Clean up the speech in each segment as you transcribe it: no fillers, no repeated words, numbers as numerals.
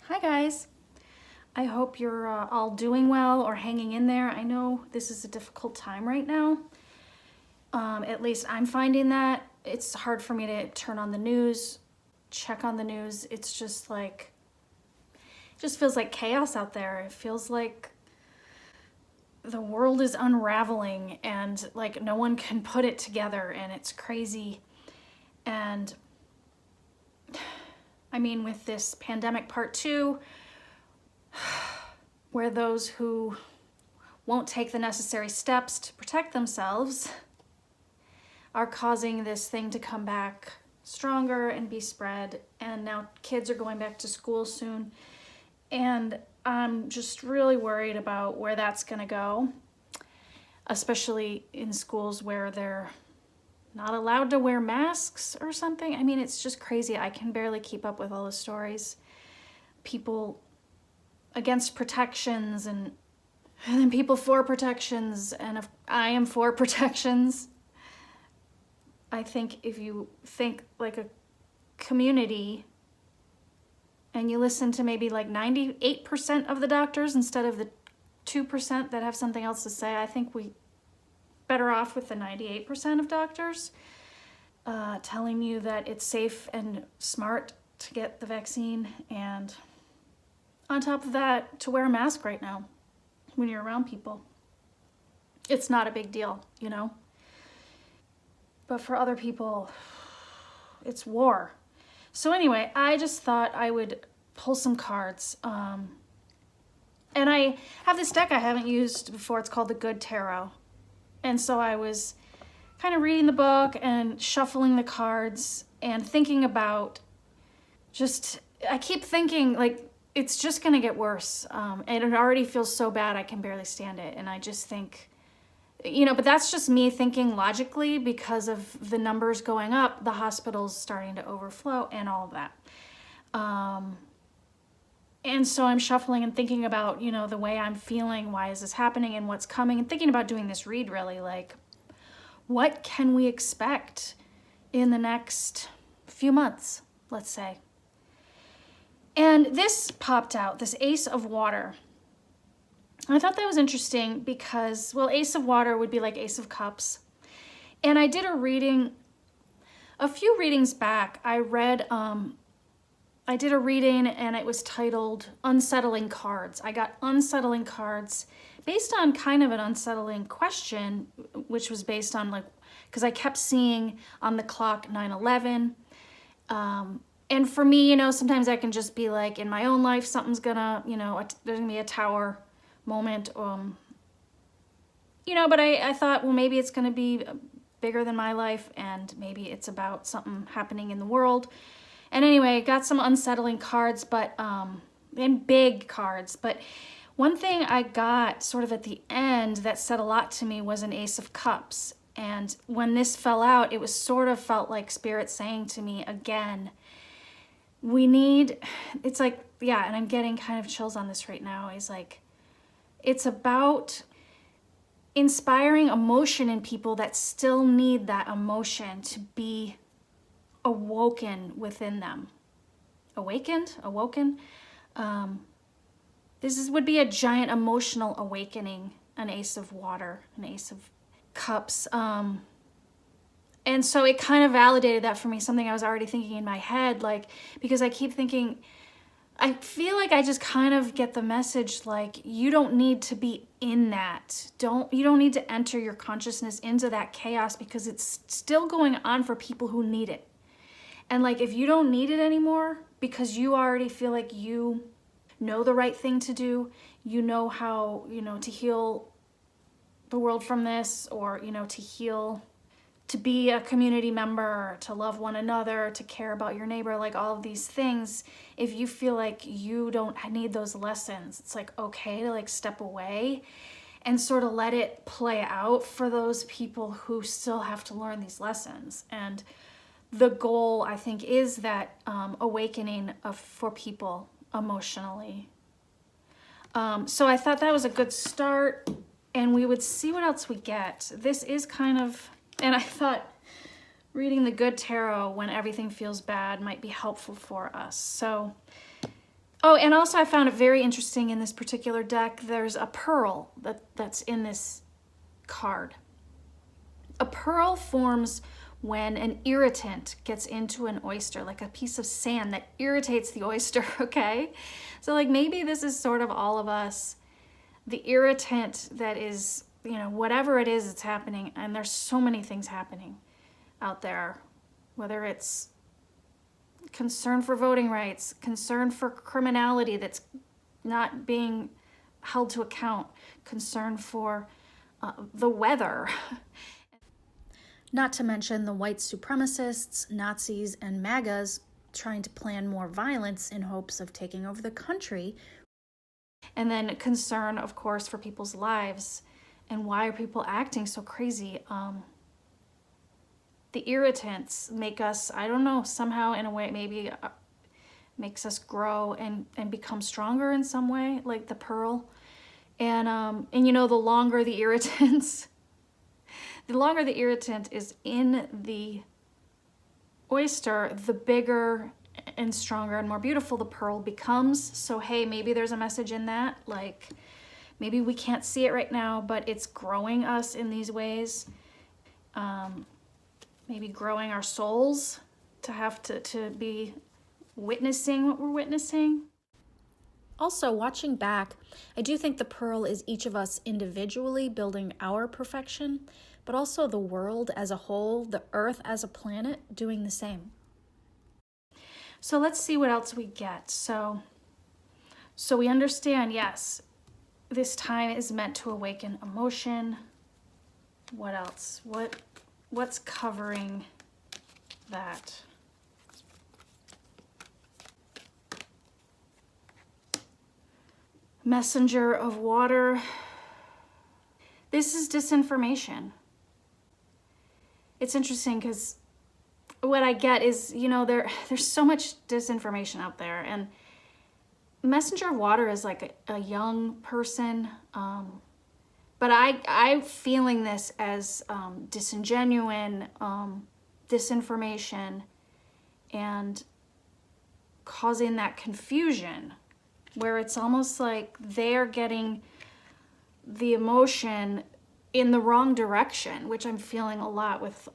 Hi guys. I hope you're all doing well or hanging in there. I know this is a difficult time right now. At least I'm finding that. It's hard for me to turn on the news, check on the news. It's just like, it just feels like chaos out there. It feels like the world is unraveling and like no one can put it together and it's crazy. And I mean, with this pandemic part 2, where those who won't take the necessary steps to protect themselves are causing this thing to come back stronger and be spread. And now kids are going back to school soon. And I'm just really worried about where that's gonna go, especially in schools where they're not allowed to wear masks or something. I mean, it's just crazy. I can barely keep up with all the stories. People against protections and then people for protections, and if I am for protections. I think if you think like a community and you listen to maybe like 98% of the doctors instead of the 2% that have something else to say, I think we better off with the 98% of doctors telling you that it's safe and smart to get the vaccine, and on top of that, to wear a mask right now when you're around people. It's not a big deal, you know? But for other people, it's war. So anyway, I just thought I would pull some cards. And I have this deck I haven't used before. It's called the Good Tarot. And so I was kind of reading the book and shuffling the cards and thinking about I keep thinking like, it's just gonna get worse. And it already feels so bad I can barely stand it. And I just think, but that's just me thinking logically because of the numbers going up, the hospitals starting to overflow and all of that. And so I'm shuffling and thinking about, the way I'm feeling, why is this happening and what's coming, and thinking about doing this read really, like, what can we expect in the next few months, let's say. And this popped out, this Ace of Water. I thought that was interesting because, well, Ace of Water would be like Ace of Cups. And I did a few readings back, I did a reading and it was titled Unsettling Cards. I got unsettling cards based on kind of an unsettling question, which was based on because I kept seeing on the clock 9/11. And for me, sometimes I can just be like, in my own life, something's gonna, there's gonna be a tower moment. But I thought, well, maybe it's gonna be bigger than my life and maybe it's about something happening in the world. And anyway, got some unsettling cards, and big cards. But one thing I got sort of at the end that said a lot to me was an Ace of Cups. And when this fell out, it was sort of felt like Spirit saying to me again, it's like, yeah, and I'm getting kind of chills on this right now. It's about inspiring emotion in people that still need that emotion to be awoken within them. Awoken. This would be a giant emotional awakening, an Ace of Water, an Ace of Cups. And so it kind of validated that for me, something I was already thinking in my head, because I keep thinking, I feel like I just kind of get the message, you don't need to be in that. You don't need to enter your consciousness into that chaos because it's still going on for people who need it. And if you don't need it anymore because you already feel like you know the right thing to do, you know how, to heal the world from this, or, to heal, to be a community member, to love one another, to care about your neighbor, all of these things. If you feel like you don't need those lessons, it's okay to step away and sort of let it play out for those people who still have to learn these lessons. And the goal, I think, is that awakening for people emotionally. So I thought that was a good start, and we would see what else we get. This is kind of, and I thought reading the Good Tarot when everything feels bad might be helpful for us. So, Oh, and also I found it very interesting in this particular deck, there's a pearl that's in this card. A pearl forms when an irritant gets into an oyster, like a piece of sand that irritates the oyster, okay? So like maybe this is sort of all of us, the irritant that is, you know, whatever it is that's happening, and there's so many things happening out there, whether it's concern for voting rights, concern for criminality that's not being held to account, concern for the weather. Not to mention the white supremacists, Nazis, and MAGAs trying to plan more violence in hopes of taking over the country. And then concern, of course, for people's lives. And why are people acting so crazy? The irritants make us, I don't know, somehow in a way maybe makes us grow and become stronger in some way, like the pearl. And you know, the longer the irritants, the longer the irritant is in the oyster, the bigger and stronger and more beautiful the pearl becomes. So hey, maybe there's a message in that, like maybe we can't see it right now, but it's growing us in these ways. Maybe growing our souls to have to be witnessing what we're witnessing. Also, watching back, I do think the pearl is each of us individually building our perfection, but also the world as a whole, the earth as a planet, doing the same. So let's see what else we get. So we understand, yes, this time is meant to awaken emotion. What else? What's covering that? Messenger of water. This is disinformation. It's interesting because what I get is, you know, there's so much disinformation out there, and messenger of water is like a young person, but I'm feeling this as disingenuine disinformation and causing that confusion where it's almost like they're getting the emotion in the wrong direction, which I'm feeling a lot with,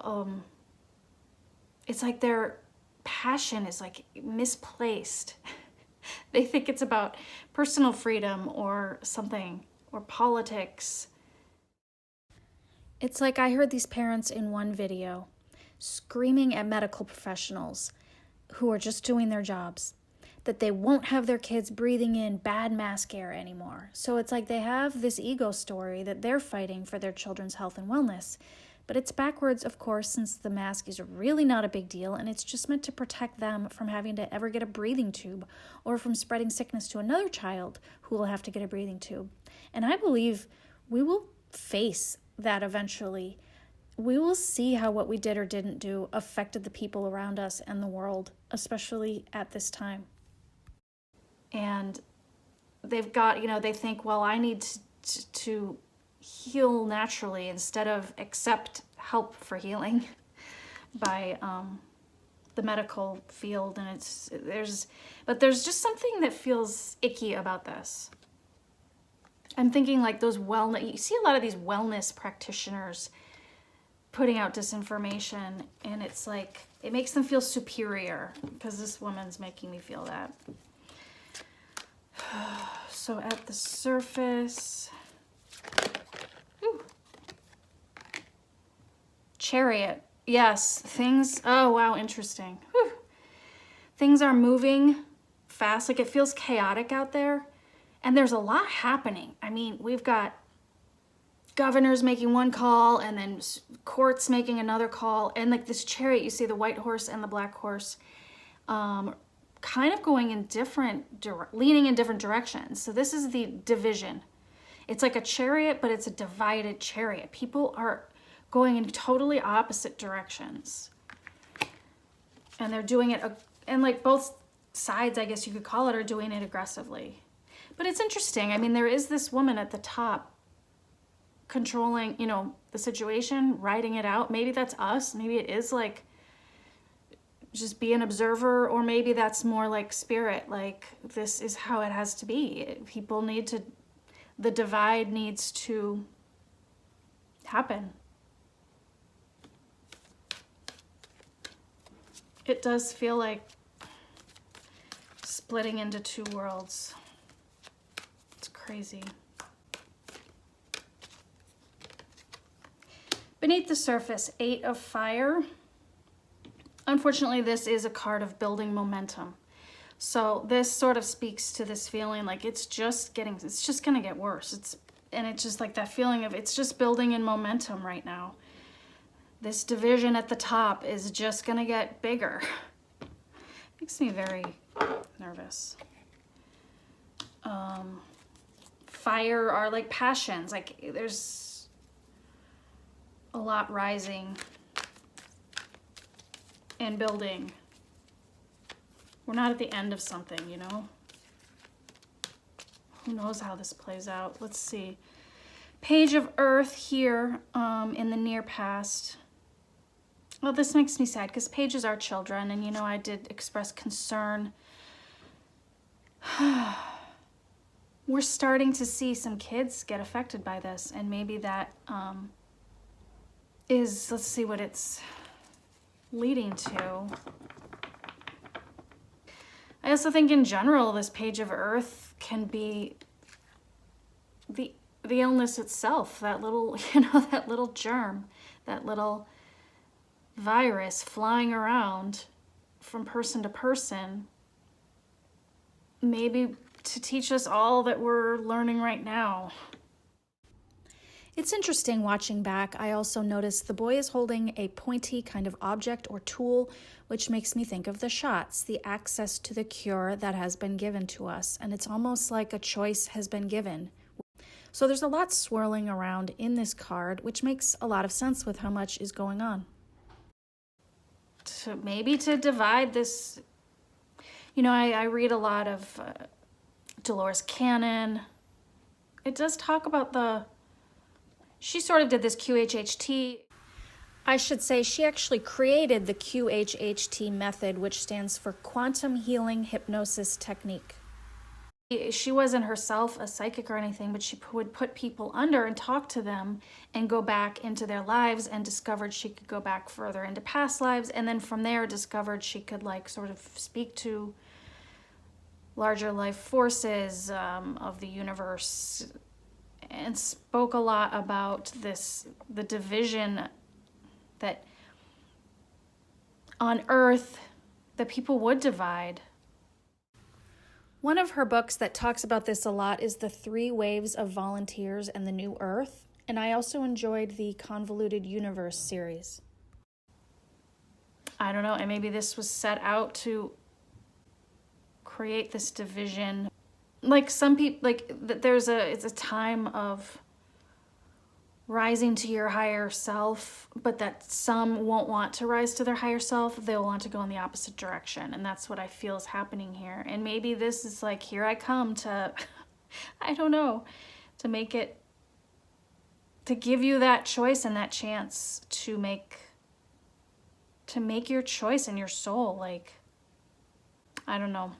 it's like their passion is like misplaced. They think it's about personal freedom or something, or politics. It's like I heard these parents in one video screaming at medical professionals who are just doing their jobs that they won't have their kids breathing in bad mask air anymore. So it's like they have this ego story that they're fighting for their children's health and wellness. But it's backwards, of course, since the mask is really not a big deal and it's just meant to protect them from having to ever get a breathing tube or from spreading sickness to another child who will have to get a breathing tube. And I believe we will face that eventually. We will see how what we did or didn't do affected the people around us and the world, especially at this time. And they've got, you know, they think, well, I need to heal naturally instead of accept help for healing by the medical field. And but there's just something that feels icky about this. I'm thinking like those you see a lot of these wellness practitioners putting out disinformation, and it's like, it makes them feel superior because this woman's making me feel that. So at the surface, ooh. Chariot, yes, things, oh wow, interesting. Whew. Things are moving fast, like it feels chaotic out there, and there's a lot happening. I mean, we've got governors making one call, and then courts making another call, and like this chariot, you see the white horse and the black horse, kind of going in leaning in different directions. So this is the division. It's like a chariot, but it's a divided chariot. People are going in totally opposite directions. And they're doing it, and like both sides, I guess you could call it, are doing it aggressively. But it's interesting. I mean, there is this woman at the top controlling, you know, the situation, writing it out. Maybe that's us. Maybe it is like just be an observer, or maybe that's more like spirit, like this is how it has to be. People need to, the divide needs to happen. It does feel like splitting into two worlds. It's crazy. Beneath the surface, 8 of Fire. Unfortunately, this is a card of building momentum. So this sort of speaks to this feeling like it's just gonna get worse. And it's just like that feeling of it's just building in momentum right now. This division at the top is just gonna get bigger. Makes me very nervous. Fire are like passions, like there's a lot rising and building. We're not at the end of something, you know? Who knows how this plays out? Let's see. Page of Earth here in the near past. Well, this makes me sad because pages are children, and you know, I did express concern. We're starting to see some kids get affected by this, and maybe that is, let's see what it's leading to. I also think in general, this page of Earth can be the illness itself, that little, you know, that little germ, that little virus flying around from person to person, maybe to teach us all that we're learning right now. It's interesting watching back. I also noticed the boy is holding a pointy kind of object or tool, which makes me think of the shots, the access to the cure that has been given to us. And it's almost like a choice has been given. So there's a lot swirling around in this card, which makes a lot of sense with how much is going on. Maybe to divide this, you know, I read a lot of Dolores Cannon. It does talk about she sort of did this QHHT. I should say she actually created the QHHT method, which stands for Quantum Healing Hypnosis Technique. She wasn't herself a psychic or anything, but she would put people under and talk to them and go back into their lives, and discovered she could go back further into past lives. And then from there discovered she could like sort of speak to larger life forces of the universe, and spoke a lot about the division that on Earth, that people would divide. One of her books that talks about this a lot is The 3 Waves of Volunteers and the New Earth, and I also enjoyed the Convoluted Universe series. I don't know, and maybe this was set out to create this division. Like some people, like it's a time of rising to your higher self, but that some won't want to rise to their higher self. They'll want to go in the opposite direction. And that's what I feel is happening here. And maybe this is like, here I come to, I don't know, to make it, to give you that choice and that chance to make your choice in your soul. Like, I don't know.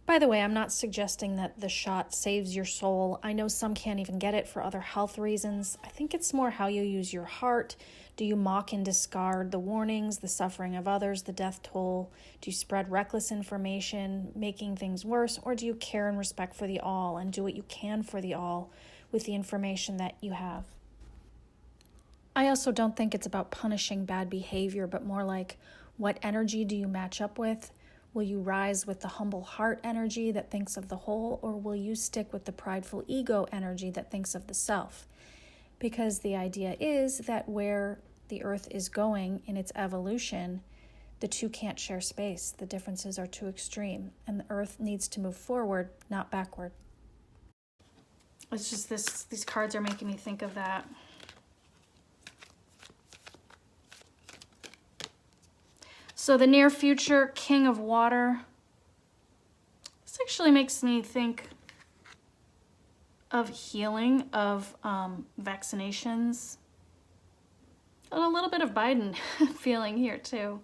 By the way, I'm not suggesting that the shot saves your soul. I know some can't even get it for other health reasons. I think it's more how you use your heart. Do you mock and discard the warnings, the suffering of others, the death toll? Do you spread reckless information, making things worse? Or do you care and respect for the all and do what you can for the all with the information that you have? I also don't think it's about punishing bad behavior, but more like, what energy do you match up with? Will you rise with the humble heart energy that thinks of the whole, or will you stick with the prideful ego energy that thinks of the self? Because the idea is that where the earth is going in its evolution, the two can't share space. The differences are too extreme, and the earth needs to move forward, not backward. It's just these cards are making me think of that. So the near future, King of Water. This actually makes me think of healing, of vaccinations. And a little bit of Biden feeling here too.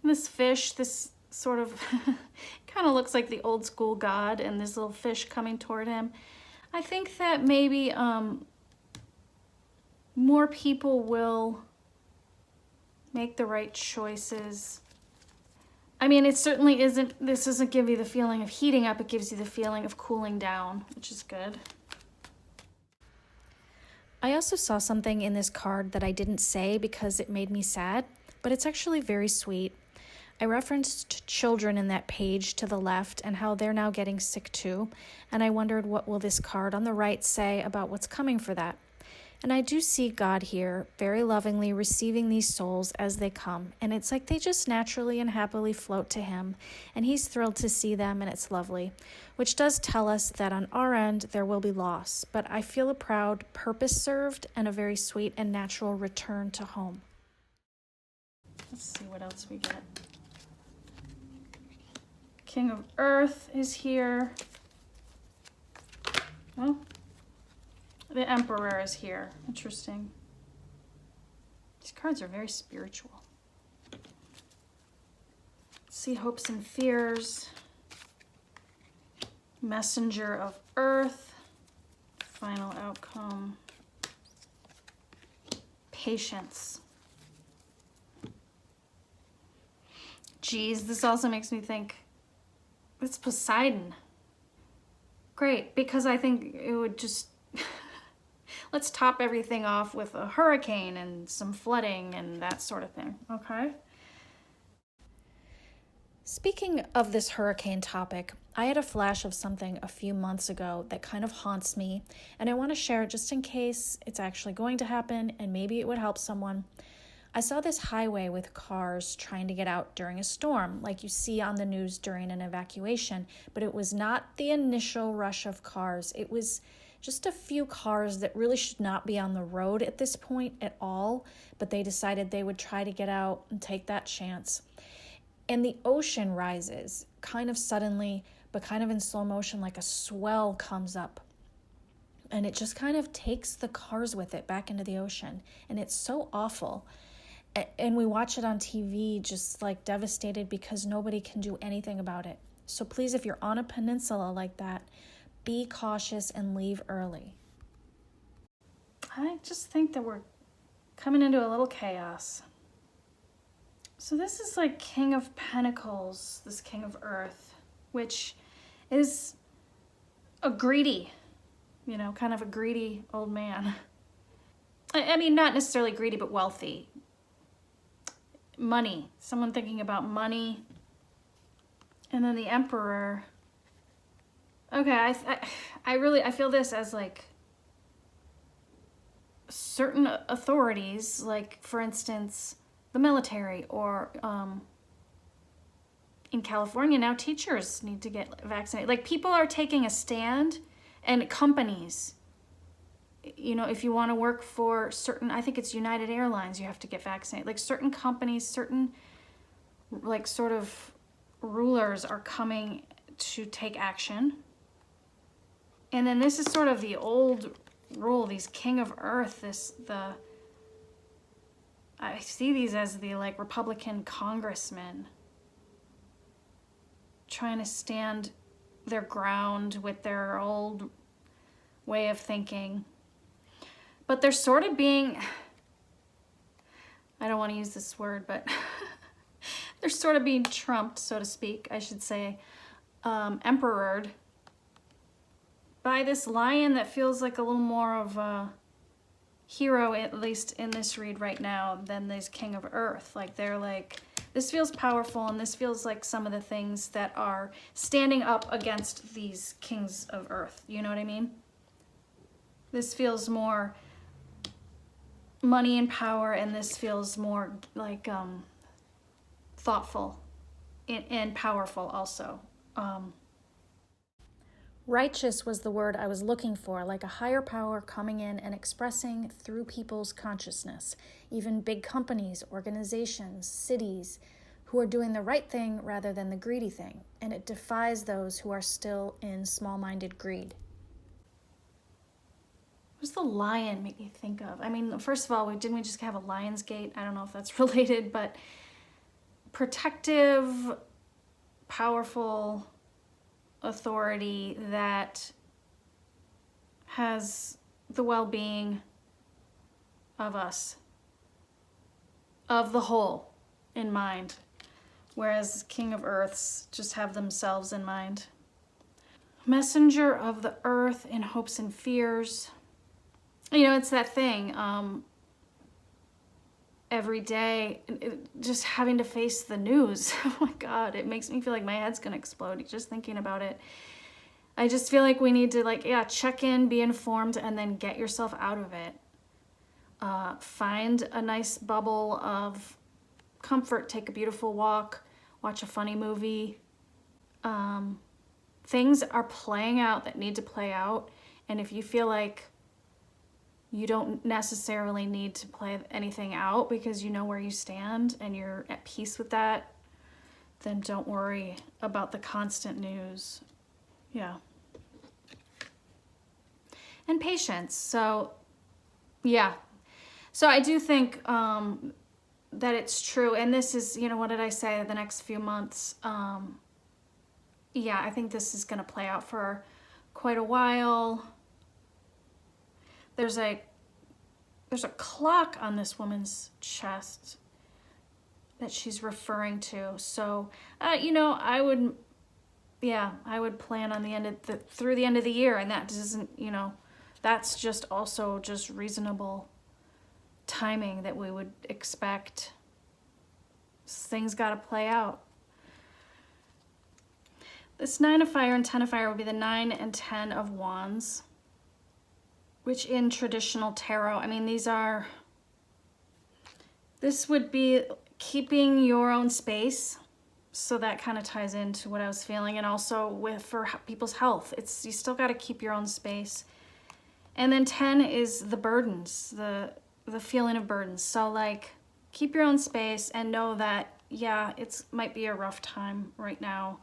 This fish, this sort of kind of looks like the old school god, and this little fish coming toward him. I think that maybe more people will make the right choices. I mean, it certainly isn't, this doesn't give you the feeling of heating up, it gives you the feeling of cooling down, which is good. I also saw something in this card that I didn't say because it made me sad, but it's actually very sweet. I referenced children in that page to the left and how they're now getting sick too, and I wondered what will this card on the right say about what's coming for that. And I do see God here very lovingly receiving these souls as they come, and it's like they just naturally and happily float to him, and he's thrilled to see them, and it's lovely, which does tell us that on our end there will be loss, but I feel a proud purpose served and a very sweet and natural return to home. Let's see what else we get. King of Earth is here. Oh, the Emperor is here. Interesting. These cards are very spiritual. Let's see, hopes and fears. Messenger of Earth. Final outcome. Patience. Geez, this also makes me think, it's Poseidon. Great, because I think it would just, let's top everything off with a hurricane and some flooding and that sort of thing, okay? Speaking of this hurricane topic, I had a flash of something a few months ago that kind of haunts me, and I want to share it just in case it's actually going to happen and maybe it would help someone. I saw this highway with cars trying to get out during a storm, like you see on the news during an evacuation, but it was not the initial rush of cars. It was just a few cars that really should not be on the road at this point at all, but they decided they would try to get out and take that chance. And the ocean rises, kind of suddenly, but kind of in slow motion, like a swell comes up. And it just kind of takes the cars with it back into the ocean. And it's so awful. And we watch it on TV just like devastated because nobody can do anything about it. So please, if you're on a peninsula like that, be cautious and leave early. I just think that we're coming into a little chaos. So this is like King of Pentacles, this King of Earth, which is a greedy, kind of a greedy old man. I mean, not necessarily greedy, but wealthy. Money, someone thinking about money. And then the Emperor. Okay, I feel this as like certain authorities, like for instance, the military, or in California now teachers need to get vaccinated. Like people are taking a stand, and companies, if you want to work for certain, I think it's United Airlines, you have to get vaccinated. Like certain companies, certain like sort of rulers are coming to take action. And then this is sort of the old rule, these King of Earth, I see these as the like Republican congressmen trying to stand their ground with their old way of thinking. But they're sort of being, I don't want to use this word, but they're sort of being trumped, so to speak, I should say, emperored by this lion that feels like a little more of a hero, at least in this read right now, than this King of Earth. Like they're like, this feels powerful, and this feels like some of the things that are standing up against these Kings of Earth. You know what I mean? This feels more money and power, and this feels more like thoughtful and powerful also. Righteous was the word I was looking for, like a higher power coming in and expressing through people's consciousness, even big companies, organizations, cities, who are doing the right thing rather than the greedy thing, and it defies those who are still in small-minded greed. What does the lion make me think of? I mean, first of all, didn't we just have a Lion's Gate? I don't know if that's related, but protective, powerful authority that has the well-being of us, of the whole, in mind, whereas King of Earths just have themselves in mind. Messenger of the earth in hopes and fears. You know, it's that thing, every day, just having to face the news. Oh my God, it makes me feel like my head's gonna explode just thinking about it. I just feel like we need to, like, yeah, check in, be informed, and then get yourself out of it. Find a nice bubble of comfort, take a beautiful walk, watch a funny movie. Things are playing out that need to play out, and if you feel like you don't necessarily need to play anything out because you know where you stand and you're at peace with that, then don't worry about the constant news. Yeah. And patience. So, yeah. So I do think that it's true. And this is, you know, what did I say? The next few months. Yeah, I think this is going to play out for quite a while. There's a clock on this woman's chest that she's referring to. So, you know, I would plan on through the end of the year, and that doesn't, you know, that's just also just reasonable timing that we would expect. Things got to play out. This 9 of fire and 10 of fire would be the 9 and 10 of wands, which in traditional tarot, I mean, this would be keeping your own space. So that kind of ties into what I was feeling, and also for people's health. You still got to keep your own space. And then 10 is the burdens, the feeling of burdens. So like, keep your own space and know that, yeah, might be a rough time right now.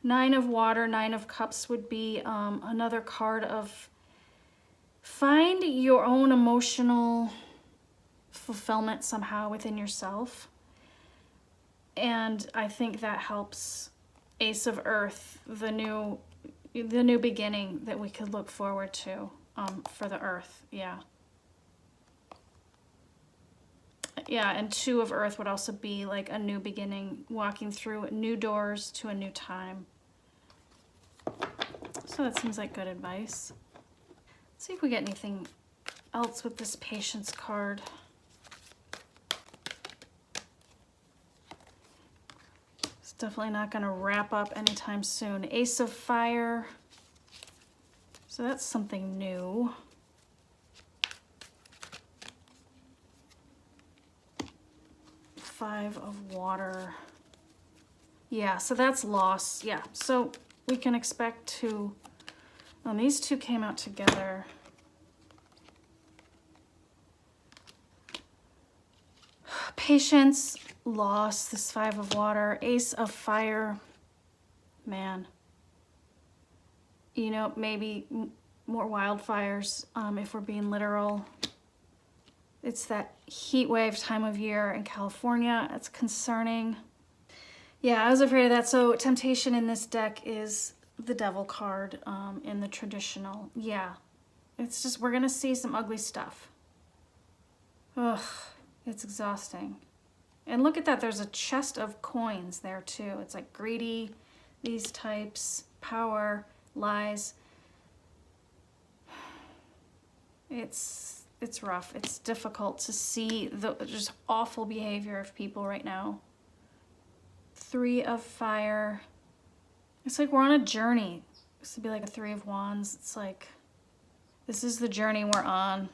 9 of water, 9 of cups would be another card of find your own emotional fulfillment somehow within yourself. And I think that helps. Ace of Earth, the new beginning that we could look forward to for the Earth. Yeah. Yeah, and 2 of Earth would also be like a new beginning, walking through new doors to a new time. So that seems like good advice. Let's see if we get anything else with this patience card. It's definitely not going to wrap up anytime soon. Ace of fire. So that's something new. Five of water. Yeah, so that's loss. Yeah, so we can expect to, these two came out together. Patience, loss, this 5 of water, Ace of fire. Man, you know, maybe more wildfires, if we're being literal. It's that heat wave time of year in California. It's concerning. Yeah, I was afraid of that. So temptation in this deck is the devil card in the traditional. Yeah, it's just, we're going to see some ugly stuff. Ugh, it's exhausting. And look at that. There's a chest of coins there too. It's like greedy, these types, power, lies. It's rough. It's difficult to see the just awful behavior of people right now. 3 of fire. It's like we're on a journey. This would be like a 3 of wands. It's like, this is the journey we're on.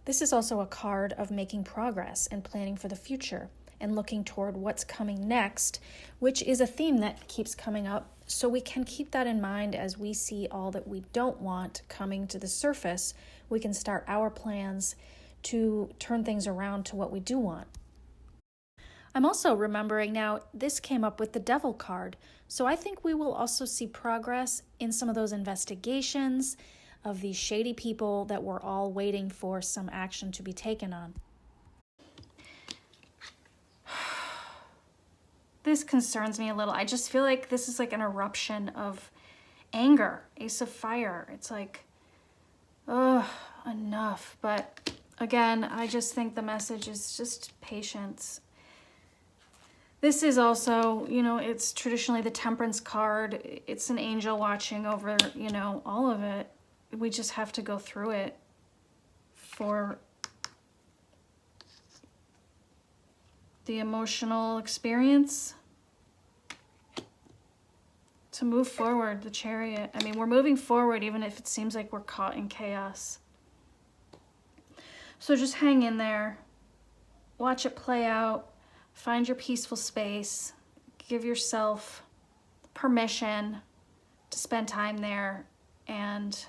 This is also a card of making progress and planning for the future and looking toward what's coming next, which is a theme that keeps coming up. So we can keep that in mind as we see all that we don't want coming to the surface. We can start our plans to turn things around to what we do want. I'm also remembering now, this came up with the devil card. So I think we will also see progress in some of those investigations of these shady people that we're all waiting for some action to be taken on. this concerns me a little. I just feel like this is like an eruption of anger. Ace of Fire. It's like, ugh, enough. But again, I just think the message is just patience. This is also, you know, it's traditionally the Temperance card. It's an angel watching over, you know, all of it. We just have to go through it for the emotional experience to move forward. The Chariot. I mean, we're moving forward even if it seems like we're caught in chaos. So just hang in there. Watch it play out. Find your peaceful space. Give yourself permission to spend time there, and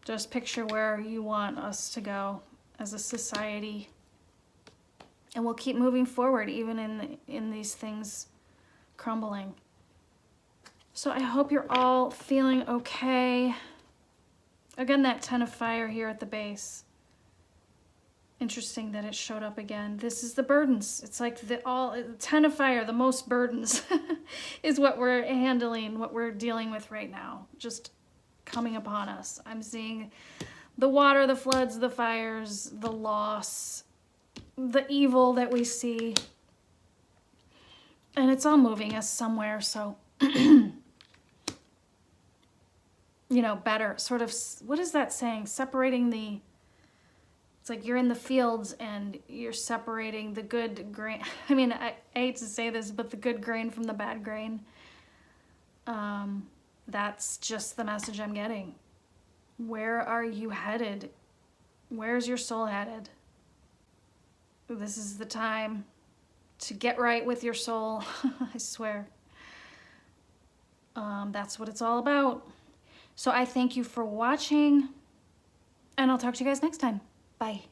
just picture where you want us to go as a society. And we'll keep moving forward even in these things crumbling. So I hope you're all feeling okay. Again, that 10 of Fire here at the base. Interesting that it showed up again. This is the burdens. It's like the 10 of Fire, the most burdens is what we're handling, what we're dealing with right now. Just coming upon us. I'm seeing the water, the floods, the fires, the loss, the evil that we see. And it's all moving us somewhere. So, you know, better sort of, what is that saying? Separating the, it's like you're in the fields and you're separating the good grain. I mean, I hate to say this, but the good grain from the bad grain. That's just the message I'm getting. Where are you headed? Where's your soul headed? This is the time to get right with your soul. I swear. That's what it's all about. So I thank you for watching, and I'll talk to you guys next time. Bye.